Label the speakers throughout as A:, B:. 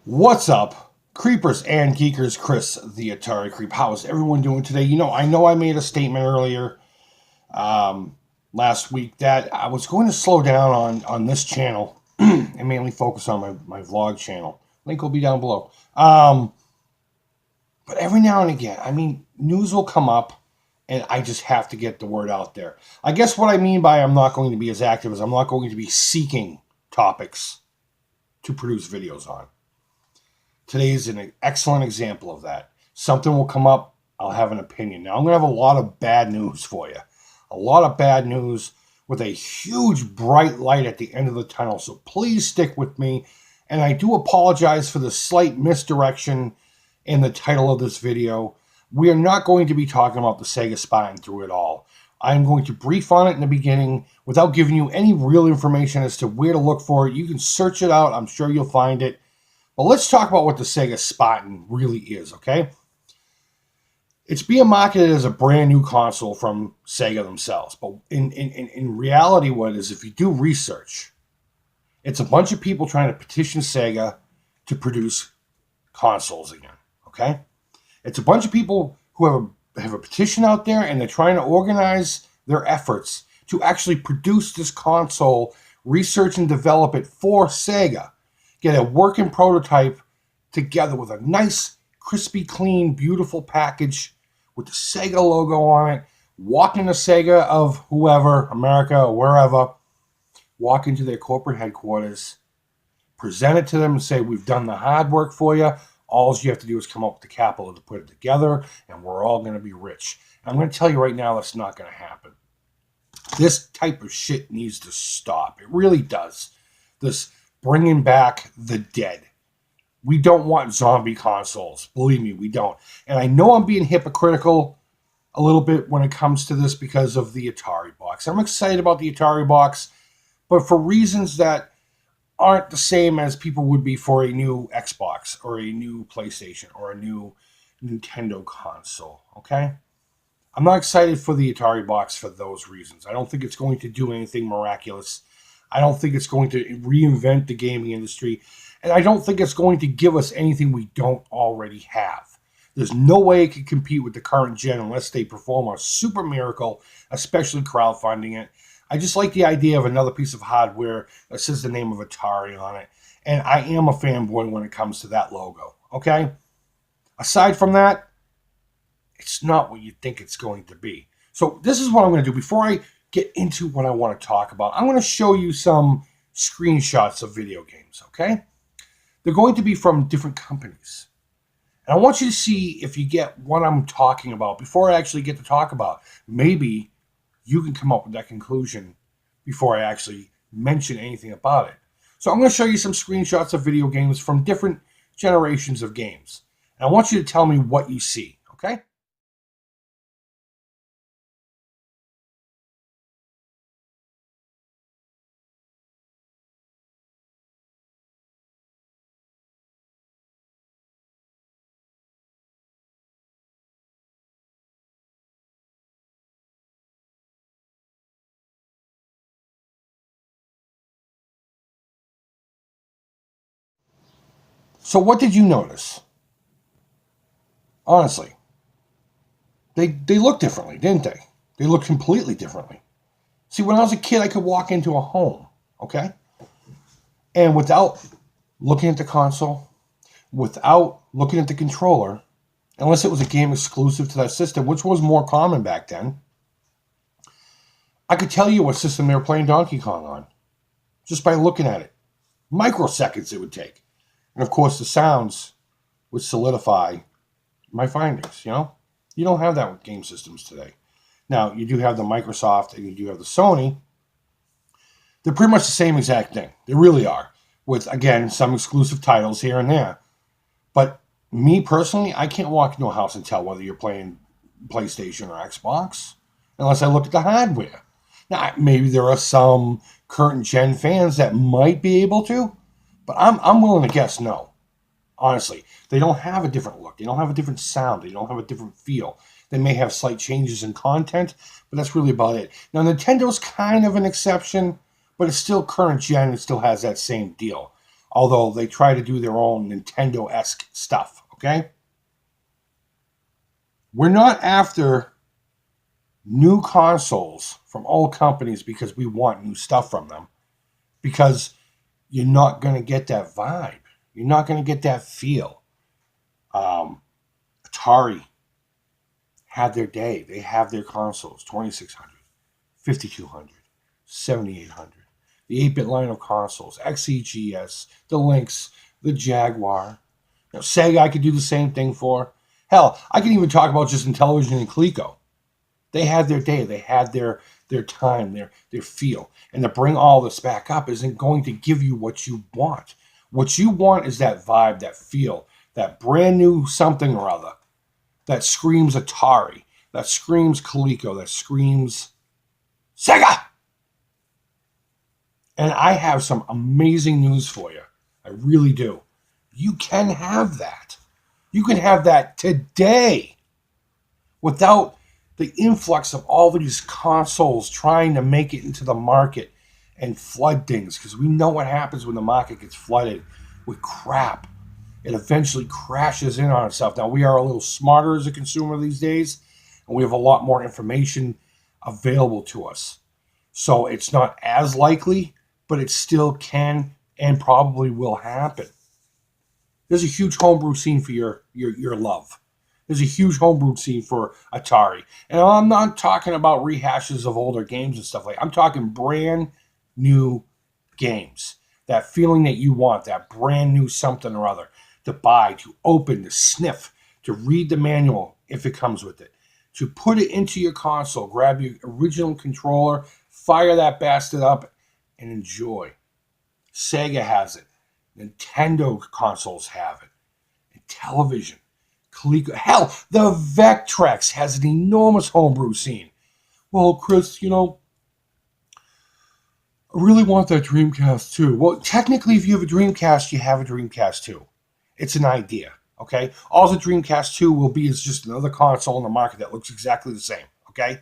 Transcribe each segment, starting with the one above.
A: What's up, creepers and geekers? Chris, the Atari Creep. How's everyone doing today? I know I made a statement earlier last week that I was going to slow down on this channel and mainly focus on my vlog channel. Link will be down below. But every now and again, news will come up and I just have to get the word out there. I guess what I mean by I'm not going to be as active is I'm not going to be seeking topics to produce videos on. Today is an excellent example of that. Something will come up, I'll have an opinion. Now, I'm going to have a lot of bad news for you. A lot of bad news with a huge bright light at the end of the tunnel. So please stick with me. And I do apologize for the slight misdirection in the title of this video. We are not going to be talking about the Sega Spartan through it all. I'm going to brief on it in the beginning without giving you any real information as to where to look for it. You can search it out. I'm sure you'll find it. But let's talk about what the Sega Spartan really is, okay? It's being marketed as a brand new console from Sega themselves. But in reality, what it is, if you do research, it's a bunch of people trying to petition Sega to produce consoles again, okay? It's a bunch of people who have a petition out there, and they're trying to organize their efforts to actually produce this console, research and develop it for Sega. Get a working prototype together with a nice, crispy, clean, beautiful package with the Sega logo on it. Walk into Sega of whoever, America or wherever, walk into their corporate headquarters, present it to them and say, we've done the hard work for you. All you have to do is come up with the capital to put it together, and we're all going to be rich. And I'm going to tell you right now, that's not going to happen. This type of shit needs to stop. It really does. This bringing back the dead. We don't want zombie consoles. Believe me, we don't. And I know I'm being hypocritical a little bit when it comes to this because of the Atari box. I'm excited about the Atari box, but for reasons that aren't the same as people would be for a new Xbox or a new PlayStation or a new Nintendo console, okay? I'm not excited for the Atari box for those reasons. I don't think it's going to do anything miraculous. I don't think it's going to reinvent the gaming industry. And I don't think it's going to give us anything we don't already have. There's no way it can compete with the current gen unless they perform a super miracle, especially crowdfunding it. I just like the idea of another piece of hardware that says the name of Atari on it. And I am a fanboy when it comes to that logo, okay? Aside from that, it's not what you think it's going to be. So this is what I'm going to do. Before I get into what I want to talk about, I'm going to show you some screenshots of video games, okay? They're going to be from different companies. And I want you to see if you get what I'm talking about before I actually get to talk about. Maybe you can come up with that conclusion before I actually mention anything about it. So I'm going to show you some screenshots of video games from different generations of games. And I want you to tell me what you see, okay? So what did you notice? Honestly, they look differently, didn't they? They look completely differently. See, when I was a kid, I could walk into a home, okay? And without looking at the console, without looking at the controller, unless it was a game exclusive to that system, which was more common back then, I could tell you what system they were playing Donkey Kong on just by looking at it. Microseconds it would take. And of course, the sounds would solidify my findings, you know? You don't have that with game systems today. Now, you do have the Microsoft and you do have the Sony. They're pretty much the same exact thing. They really are. With, again, some exclusive titles here and there. But me personally, I can't walk into a house and tell whether you're playing PlayStation or Xbox unless I look at the hardware. Now, maybe there are some current gen fans that might be able to, but I'm willing to guess no. Honestly, they don't have a different look. They don't have a different sound. They don't have a different feel. They may have slight changes in content, but that's really about it. Now, Nintendo's kind of an exception, but it's still current gen. It still has that same deal. Although they try to do their own Nintendo-esque stuff, okay? We're not after new consoles from old companies because we want new stuff from them. Because you're not going to get that vibe. You're not going to get that feel. Atari had their day. They have their consoles, 2600, 5200, 7800. The 8-bit line of consoles, XEGS, the Lynx, the Jaguar. Sega, I could do the same thing for. Hell, I can even talk about just Intellivision and Coleco. They had their day. They had their time, their feel. And to bring all this back up isn't going to give you what you want. What you want is that vibe, that feel, that brand new something or other that screams Atari, that screams Coleco, that screams Sega. And I have some amazing news for you. I really do. You can have that. You can have that today without the influx of all these consoles trying to make it into the market and flood things, because we know what happens when the market gets flooded with crap. It eventually crashes in on itself. Now, we are a little smarter as a consumer these days, and we have a lot more information available to us. So it's not as likely, but it still can and probably will happen. There's a huge homebrew scene for your love. There's a huge homebrew scene for Atari. And I'm not talking about rehashes of older games and stuff like that. I'm talking brand new games. That feeling that you want, that brand new something or other to buy, to open, to sniff, to read the manual if it comes with it, to put it into your console, grab your original controller, fire that bastard up, and enjoy. Sega has it. Nintendo consoles have it. And television. Coleco. Hell, the Vectrex has an enormous homebrew scene. Well, Chris, I really want that Dreamcast too. Well, technically, if you have a Dreamcast, you have a Dreamcast too. It's an idea, okay? All the Dreamcast 2 will be is just another console in the market that looks exactly the same, okay?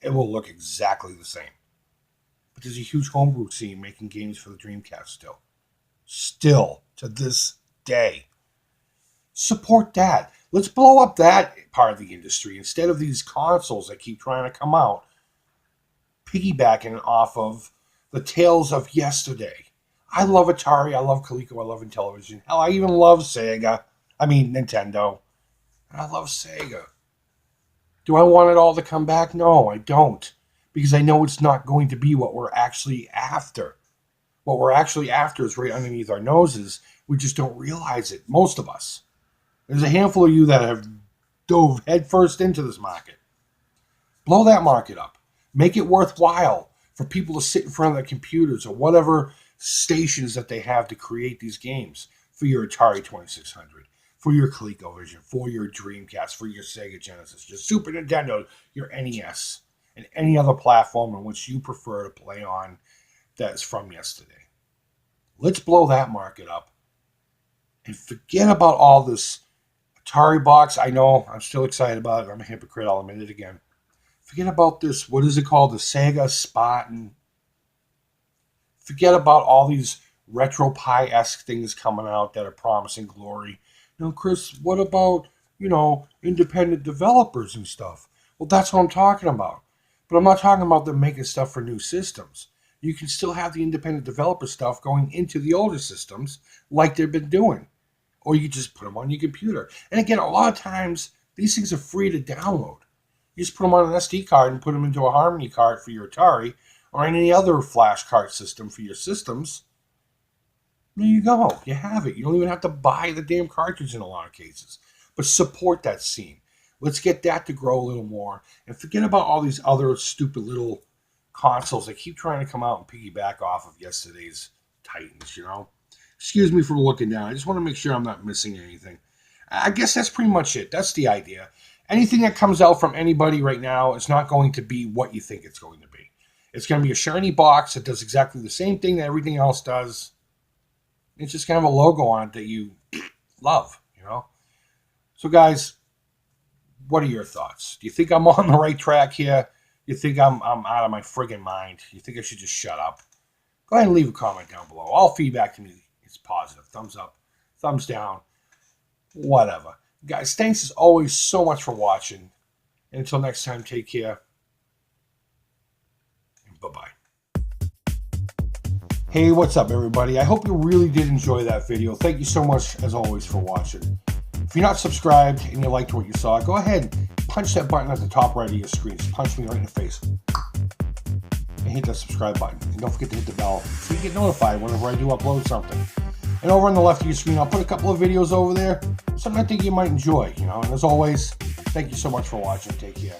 A: It will look exactly the same. But there's a huge homebrew scene making games for the Dreamcast still. Still, to this day. Support that. Let's blow up that part of the industry instead of these consoles that keep trying to come out, piggybacking off of the tales of yesterday. I love Atari, I love Coleco, I love Intellivision. Hell, I even love Nintendo. And I love Sega. Do I want it all to come back? No, I don't. Because I know it's not going to be what we're actually after. What we're actually after is right underneath our noses. We just don't realize it, most of us. There's a handful of you that have dove headfirst into this market. Blow that market up. Make it worthwhile for people to sit in front of their computers or whatever stations that they have to create these games for your Atari 2600, for your ColecoVision, for your Dreamcast, for your Sega Genesis, your Super Nintendo, your NES, and any other platform in which you prefer to play on that is from yesterday. Let's blow that market up and forget about all this Atari box. I know, I'm still excited about it. I'm a hypocrite, I'll admit it again. Forget about this, what is it called? The Sega Spartan. Forget about all these retro-pie-esque things coming out that are promising glory. Chris, what about, independent developers and stuff? Well, that's what I'm talking about. But I'm not talking about them making stuff for new systems. You can still have the independent developer stuff going into the older systems like they've been doing. Or you just put them on your computer. And again, a lot of times, these things are free to download. You just put them on an SD card and put them into a Harmony card for your Atari or any other flash card system for your systems. There you go. You have it. You don't even have to buy the damn cartridge in a lot of cases. But support that scene. Let's get that to grow a little more. And forget about all these other stupid little consoles that keep trying to come out and piggyback off of yesterday's Titans, Excuse me for looking down. I just want to make sure I'm not missing anything. I guess that's pretty much it. That's the idea. Anything that comes out from anybody right now is not going to be what you think it's going to be. It's going to be a shiny box that does exactly the same thing that everything else does. It's just kind of a logo on it that you love, So, guys, what are your thoughts? Do you think I'm on the right track here? You think I'm out of my friggin' mind? You think I should just shut up? Go ahead and leave a comment down below. All feedback to me it's positive. Thumbs up, thumbs down, whatever. Guys, thanks as always so much for watching. And until next time, take care. Bye-bye. Hey, what's up, everybody? I hope you really did enjoy that video. Thank you so much, as always, for watching. If you're not subscribed and you liked what you saw, go ahead, punch that button at the top right of your screen. Just punch me right in the face. And hit that subscribe button. And don't forget to hit the bell so you get notified whenever I do upload something. And over on the left of your screen, I'll put a couple of videos over there. Something I think you might enjoy, And as always, thank you so much for watching. Take care.